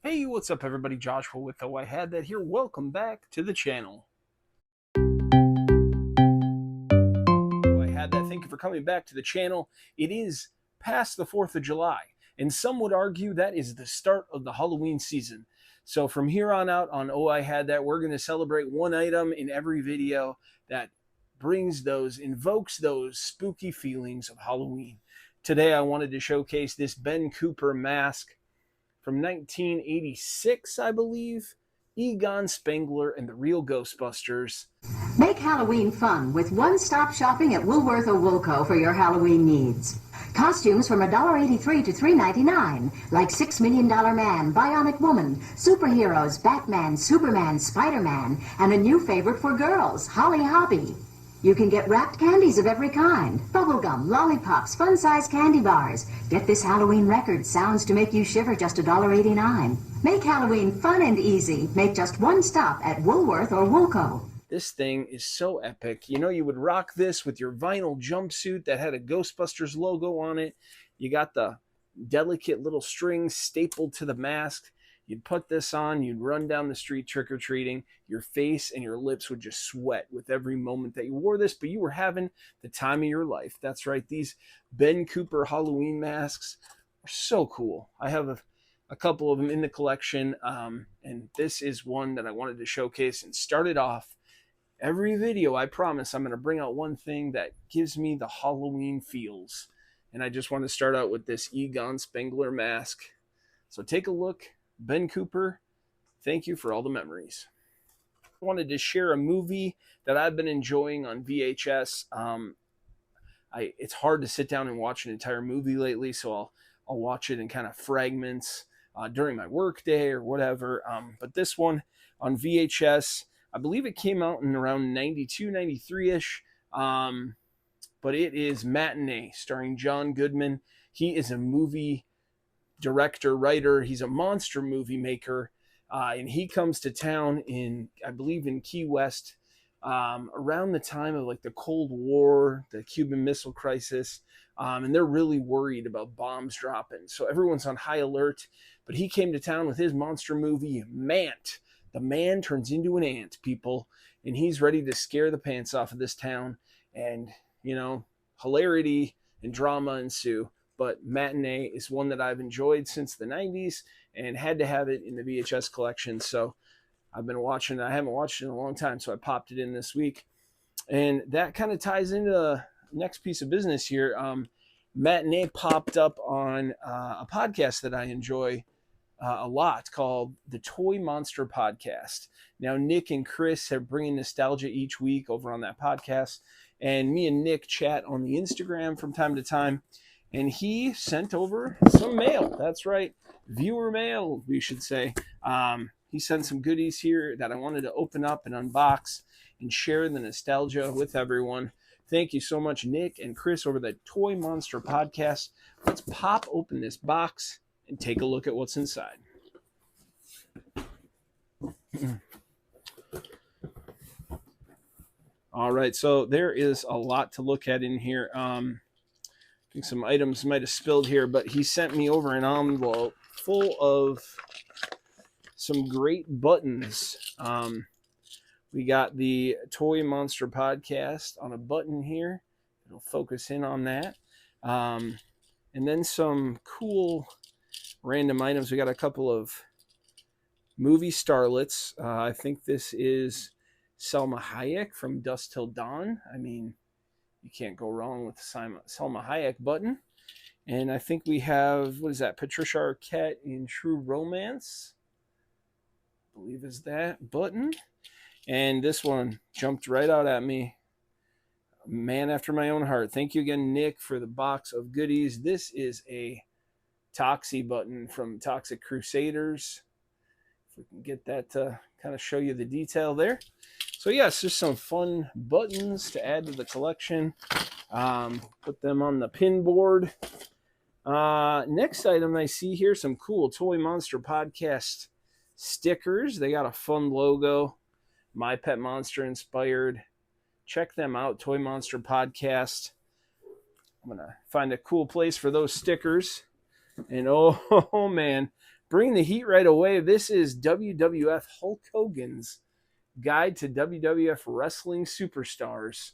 Hey, what's up everybody? Joshua with I Had That here. Welcome back to the channel. I Had That. Thank you for coming back to the channel. It is past the 4th of July, and some would argue that is the start of the Halloween season. So from here on out on I Had That, we're going to celebrate one item in every video that invokes those spooky feelings of Halloween. Today I wanted to showcase this Ben Cooper mask from 1986, I believe. Egon Spengler and the Real Ghostbusters. Make Halloween fun with one-stop shopping at Woolworth or Woolco for your Halloween needs. Costumes from $1.83 to $3.99, like $6 Million Man, Bionic Woman, superheroes, Batman, Superman, Spider-Man, and a new favorite for girls, Holly Hobbie. You can get wrapped candies of every kind, bubblegum, lollipops, fun-sized candy bars. Get this Halloween record, sounds to make you shiver, just $1.89. Make Halloween fun and easy. Make just one stop at Woolworth or Woolco. This thing is so epic. You know, you would rock this with your vinyl jumpsuit that had a Ghostbusters logo on it. You got the delicate little strings stapled to the mask. You'd put this on, you'd run down the street trick-or-treating. Your face and your lips would just sweat with every moment that you wore this, but you were having the time of your life. That's right, these Ben Cooper Halloween masks are so cool. I have a couple of them in the collection, and this is one that I wanted to showcase and start it off. Every video, I promise, I'm going to bring out one thing that gives me the Halloween feels. And I just want to start out with this Egon Spengler mask. So take a look. Ben Cooper, thank you for all the memories. I wanted to share a movie that I've been enjoying on VHS. It's hard to sit down and watch an entire movie lately, so I'll watch it in kind of fragments during my work day or whatever. But this one on VHS, I believe it came out in around 92, 93-ish. But it is Matinea, starring John Goodman. He is a movie director, writer. He's a monster movie maker. And he comes to town I believe in Key West, around the time of like the Cold War, the Cuban Missile Crisis. And they're really worried about bombs dropping. So everyone's on high alert. But he came to town with his monster movie, Mant. The man turns into an ant, people. And he's ready to scare the pants off of this town. And, you know, hilarity and drama ensue. But Matinea is one that I've enjoyed since the 90s and had to have it in the VHS collection. So I've been watching it. I haven't watched it in a long time, so I popped it in this week. And that kind of ties into the next piece of business here. Matinea popped up on a podcast that I enjoy a lot called the Toy Monster Podcast. Now, Nick and Chris are bringing nostalgia each week over on that podcast. And me and Nick chat on the Instagram from time to time. And he sent over some mail. That's right. Viewer mail, we should say. He sent some goodies here that I wanted to open up and unbox and share the nostalgia with everyone. Thank you so much, Nick and Chris, over the Toy Monster Podcast. Let's pop open this box and take a look at what's inside. All right, so there is a lot to look at in here. Some items might have spilled here, but he sent me over an envelope full of some great buttons. We got the Toy Monster Podcast on a button here. It'll focus in on that. And then some cool random items. We got a couple of movie starlets. I think this is Selma Hayek from Dusk Till Dawn. I mean, you can't go wrong with the Selma Hayek button. And I think we have, what is that? Patricia Arquette in True Romance, I believe is that button. And this one jumped right out at me. Man after my own heart. Thank you again, Nick, for the box of goodies. This is a Toxie button from Toxic Crusaders. If we can get that to kind of show you the detail there. So yes, just some fun buttons to add to the collection. Put them on the pin board. Next item I see here, some cool Toy Monster Podcast stickers. They got a fun logo, My Pet Monster inspired. Check them out, Toy Monster Podcast. I'm going to find a cool place for those stickers. And oh man, Bring the heat right away. This is WWF Hulk Hogan's Guide to WWF Wrestling Superstars,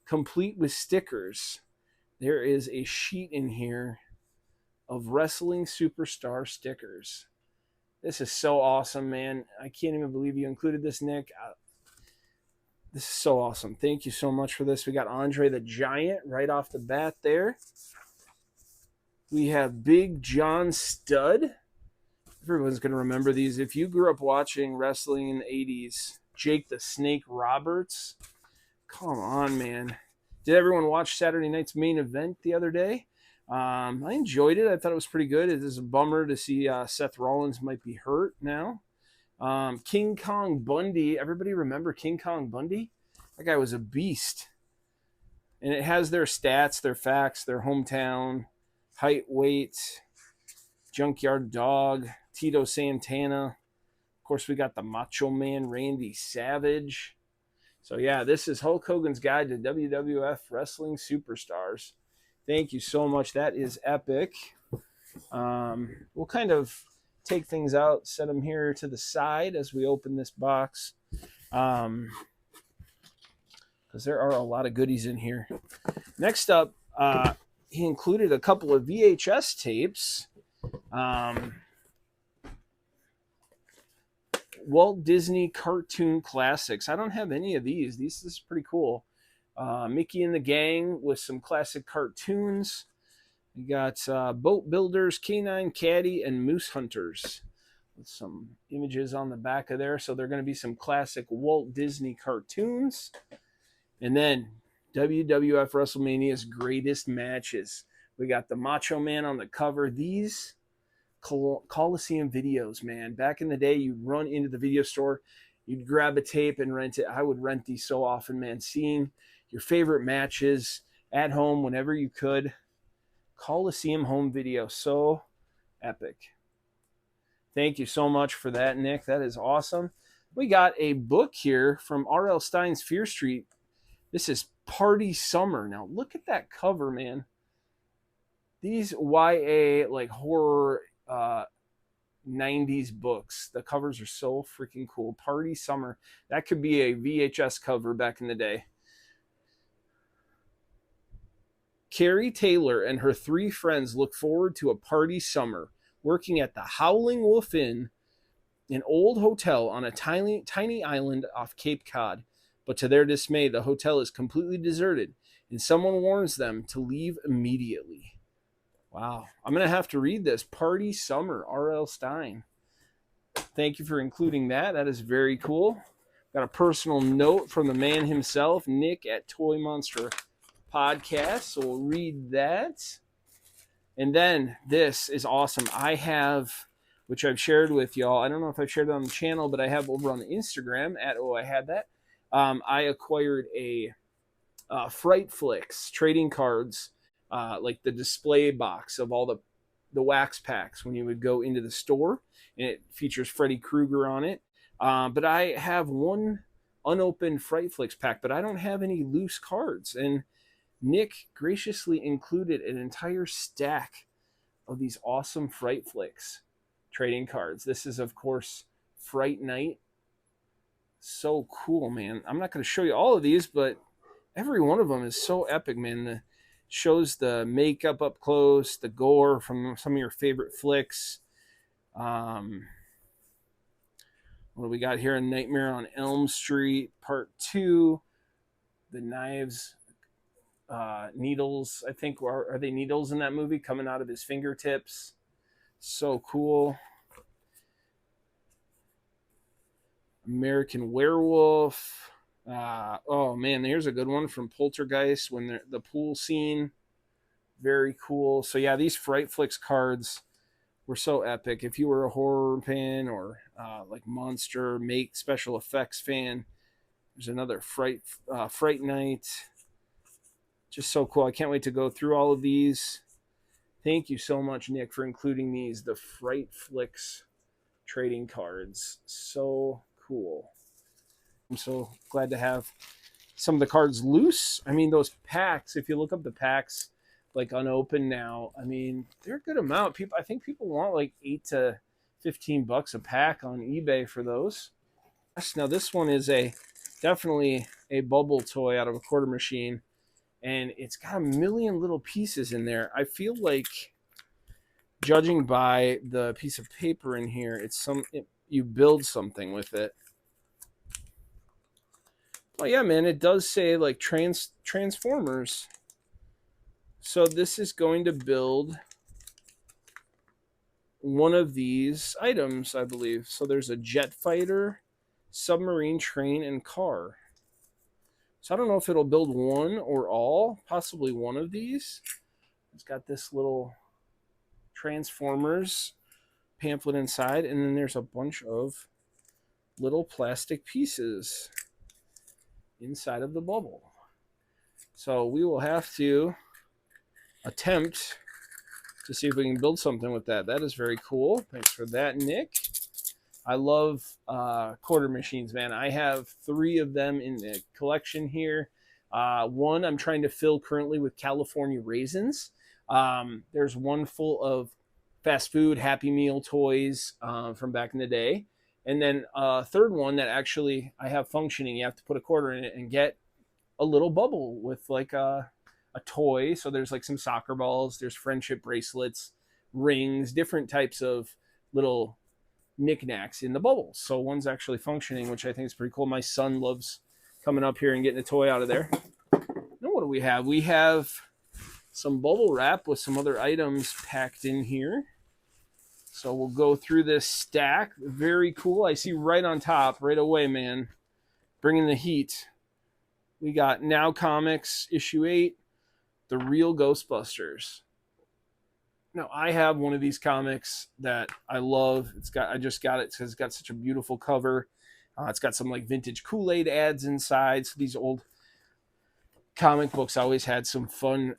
complete with stickers. There is a sheet in here of wrestling superstar stickers. This is so awesome, man. I can't even believe you included this, Nick. This is so awesome. Thank you so much for this. We got Andre the Giant right off the bat there. We have Big John Studd. Everyone's going to remember these. If you grew up watching wrestling in the 80s, Jake the Snake Roberts. Come on, man. Did everyone watch Saturday night's main event the other day? I enjoyed it. I thought it was pretty good. It is a bummer to see Seth Rollins might be hurt now. King Kong Bundy. Everybody remember King Kong Bundy? That guy was a beast. And it has their stats, their facts, their hometown, height, weight, Junkyard Dog, Tito Santana. Of course, we got the Macho Man, Randy Savage. So, yeah, this is Hulk Hogan's Guide to WWF Wrestling Superstars. Thank you so much. That is epic. We'll kind of take things out, set them here to the side as we open this box. Because there are a lot of goodies in here. Next up, he included a couple of VHS tapes. Walt Disney Cartoon Classics. I don't have any of these. This is pretty cool. Mickey and the Gang with some classic cartoons. We got Boat Builders, Canine Caddy, and Moose Hunters with some images on the back of there. So they're going to be some classic Walt Disney cartoons. And then WWF WrestleMania's greatest matches. We got the Macho Man on the cover. These Coliseum videos, man. Back in the day, you'd run into the video store, you'd grab a tape and rent it. I would rent these so often, man. Seeing your favorite matches at home whenever you could. Coliseum home video. So epic. Thank you so much for that, Nick. That is awesome. We got a book here from R.L. Stein's Fear Street. This is Party Summer. Now, look at that cover, man. These YA, like, horror 90s books. The covers are so freaking cool. Party Summer. That could be a VHS cover back in the day. Carrie Taylor and her 3 friends look forward to a party summer, working at the Howling Wolf Inn, an old hotel on a tiny island off Cape Cod. But to their dismay, the hotel is completely deserted, and someone warns them to leave immediately. Wow. I'm going to have to read this. Party Summer, R.L. Stein. Thank you for including that. That is very cool. Got a personal note from the man himself, Nick at Toy Monster Podcast. So we'll read that. And then this is awesome. I have, which I've shared with y'all. I don't know if I've shared it on the channel, but I have over on Instagram at I Had That. I acquired a Fright Flicks trading cards. Like the display box of all the wax packs when you would go into the store, and it features Freddy Krueger on it. But I have one unopened Fright Flicks pack, but I don't have any loose cards. And Nick graciously included an entire stack of these awesome Fright Flicks trading cards. This is, of course, Fright Night. So cool, man. I'm not going to show you all of these, but every one of them is so epic, man. Shows the makeup up close, the gore from some of your favorite flicks. What do we got here? Nightmare on Elm Street Part 2. The knives, needles, I think, are they needles in that movie coming out of his fingertips? So cool. American Werewolf. Oh man, here's a good one from Poltergeist when the pool scene. Very cool. So yeah, these Fright Flicks cards were so epic. If you were a horror fan or like monster make special effects fan, there's another Fright Night. Just so cool. I can't wait to go through all of these. Thank you so much, Nick, for including these, the Fright Flicks trading cards. So cool. I'm so glad to have some of the cards loose. I mean, those packs, if you look up the packs, like unopened now, I mean, they're a good amount. I think people want like 8 to $15 a pack on eBay for those. Now this one is definitely a bubble toy out of a quarter machine, and it's got a million little pieces in there. I feel like, judging by the piece of paper in here, you build something with it. Oh yeah, man, it does say like Transformers. So this is going to build one of these items, I believe. So there's a jet fighter, submarine, train, and car. So I don't know if it'll build one or all, possibly one of these. It's got this little Transformers pamphlet inside, and then there's a bunch of little plastic pieces inside of the bubble. So we will have to attempt to see if we can build something with that. That is very cool. Thanks for that, Nick. I love quarter machines, man. I have 3 of them in the collection here. One I'm trying to fill currently with California raisins. There's one full of fast food Happy Meal toys from back in the day. And then a third one that actually I have functioning. You have to put a quarter in it and get a little bubble with like a toy. So there's like some soccer balls, there's friendship bracelets, rings, different types of little knickknacks in the bubbles. So one's actually functioning, which I think is pretty cool. My son loves coming up here and getting a toy out of there. Now what do we have? We have some bubble wrap with some other items packed in here. So we'll go through this stack. Very cool. I see right on top, right away, man, bringing the heat. We got Now Comics issue 8, The Real Ghostbusters. Now, I have one of these comics that I love. I just got it because it's got such a beautiful cover. It's got some like vintage Kool-Aid ads inside. So these old comic books always had some fun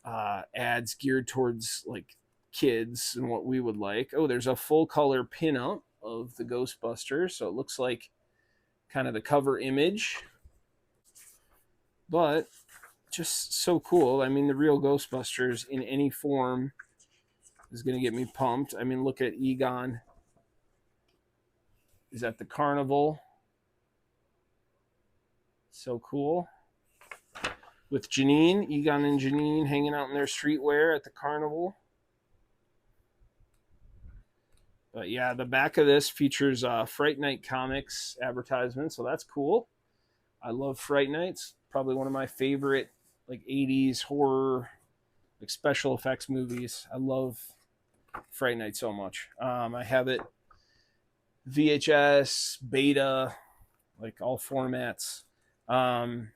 ads geared towards like kids and what we would like. Oh, there's a full color pinup of the Ghostbusters. So it looks like kind of the cover image. But just so cool. I mean, the Real Ghostbusters in any form is going to get me pumped. I mean, look at Egon. Is at the carnival. So cool. With Janine, Egon and Janine hanging out in their streetwear at the carnival. But yeah, the back of this features Fright Night Comics advertisement, so that's cool. I love Fright Nights. Probably one of my favorite like 80s horror, like special effects movies. I love Fright Night so much. I have it VHS, beta, like all formats. And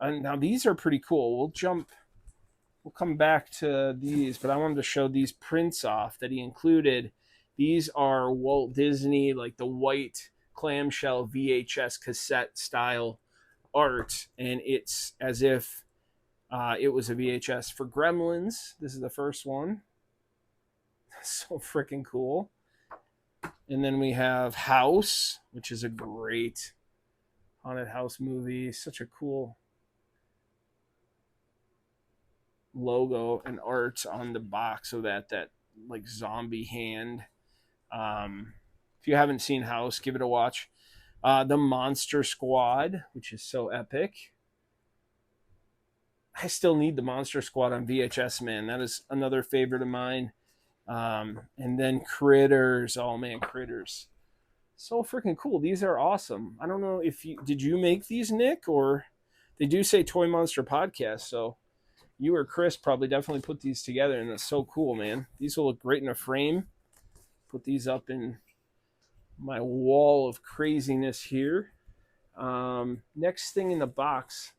now these are pretty cool. We'll come back to these, but I wanted to show these prints off that he included. These are Walt Disney, like the white clamshell VHS cassette style art, and it's as if it was a VHS for Gremlins. This is the first one. So freaking cool. And then we have House, which is a great haunted house movie. Such a cool logo and art on the box of that like zombie hand. If you haven't seen House, give it a watch. The Monster Squad, which is so epic. I still need the Monster Squad on VHS, man. That is another favorite of mine. And then Critters. Oh man, Critters. So freaking cool. These are awesome. I don't know if did you make these, Nick, or they do say Toy Monster Podcast, so you or Chris probably definitely put these together, and it's so cool, man. These will look great in a frame. Put these up in my wall of craziness here. Next thing in the box.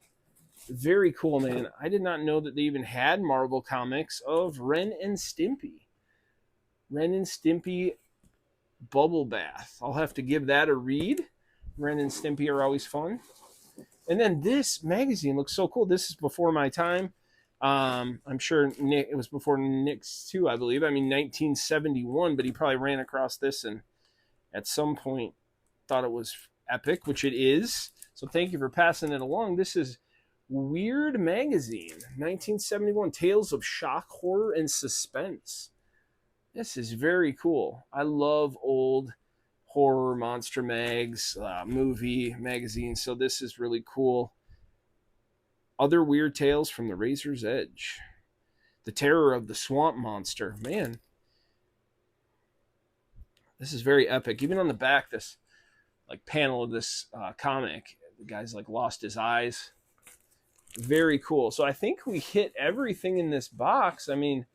Very cool, man. I did not know that they even had Marvel comics of Ren and Stimpy. Ren and Stimpy Bubble Bath. I'll have to give that a read. Ren and Stimpy are always fun. And then this magazine looks so cool. This is before my time. I'm sure Nick, it was before Nick's too, I believe. I mean, 1971, but he probably ran across this and at some point thought it was epic, which it is. So thank you for passing it along. This is Weird Magazine, 1971, Tales of Shock, Horror, and Suspense. This is very cool. I love old horror monster mags, movie magazines, so this is really cool. Other weird tales from the Razor's Edge. The Terror of the Swamp Monster. Man, this is very epic. Even on the back, this like panel of this comic, the guy's like lost his eyes. Very cool. So I think we hit everything in this box. I mean,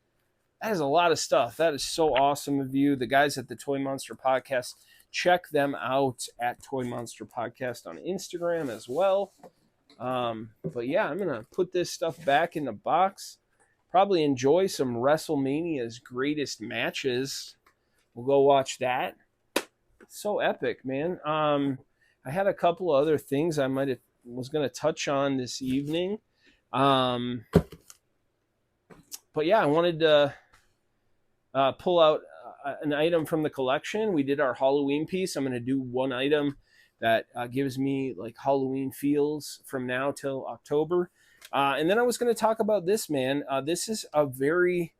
that is a lot of stuff. That is so awesome of you. The guys at the Toy Monster Podcast, check them out at Toy Monster Podcast on Instagram as well. But yeah, I'm going to put this stuff back in the box. Probably enjoy some WrestleMania's greatest matches. We'll go watch that. It's so epic, man. I had a couple of other things I was going to touch on this evening. But yeah, I wanted to pull out an item from the collection. We did our Halloween piece. I'm going to do one item that gives me like Halloween feels from now till October. And then I was going to talk about this, man. This is a very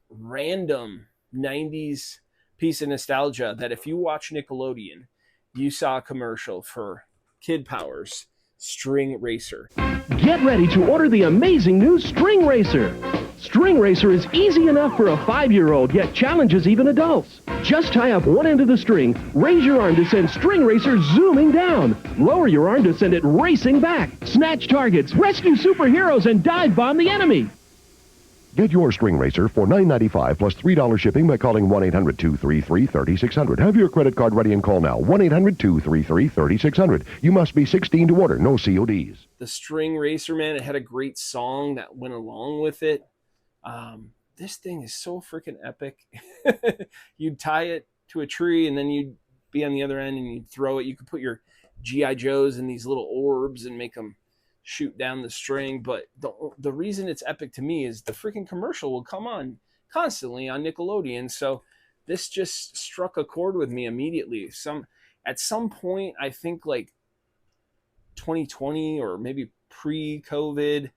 random 90s piece of nostalgia that if you watch Nickelodeon, you saw a commercial for Kid Power's String Racer. Get ready to order the amazing new String Racer. String Racer is easy enough for a 5-year-old, yet challenges even adults. Just tie up one end of the string, raise your arm to send String Racer zooming down. Lower your arm to send it racing back. Snatch targets, rescue superheroes, and dive bomb the enemy. Get your String Racer for $9.95 plus $3 shipping by calling 1-800-233-3600. Have your credit card ready and call now. 1-800-233-3600. You must be 16 to order. No CODs. The String Racer, man, it had a great song that went along with it. This thing is so freaking epic. You'd tie it to a tree and then you'd be on the other end and you'd throw it. You could put your G.I. Joes in these little orbs and make them shoot down the string. But the reason it's epic to me is the freaking commercial will come on constantly on Nickelodeon. So this just struck a chord with me immediately. At some point, I think like 2020 or maybe pre-COVID,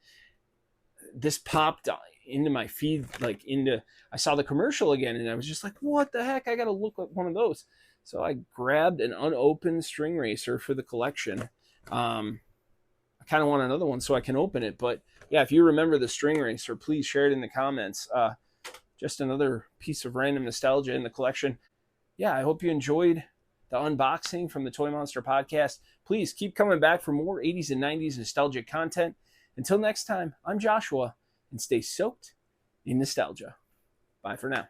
this popped into my feed, I saw the commercial again and I was just like, what the heck? I got to look at one of those. So I grabbed an unopened String Racer for the collection. I kind of want another one so I can open it. But yeah, if you remember the String Racer, please share it in the comments. Just another piece of random nostalgia in the collection. Yeah, I hope you enjoyed the unboxing from the Toy Monster Podcast. Please keep coming back for more 80s and 90s nostalgic content. Until next time, I'm Joshua, and stay soaked in nostalgia. Bye for now.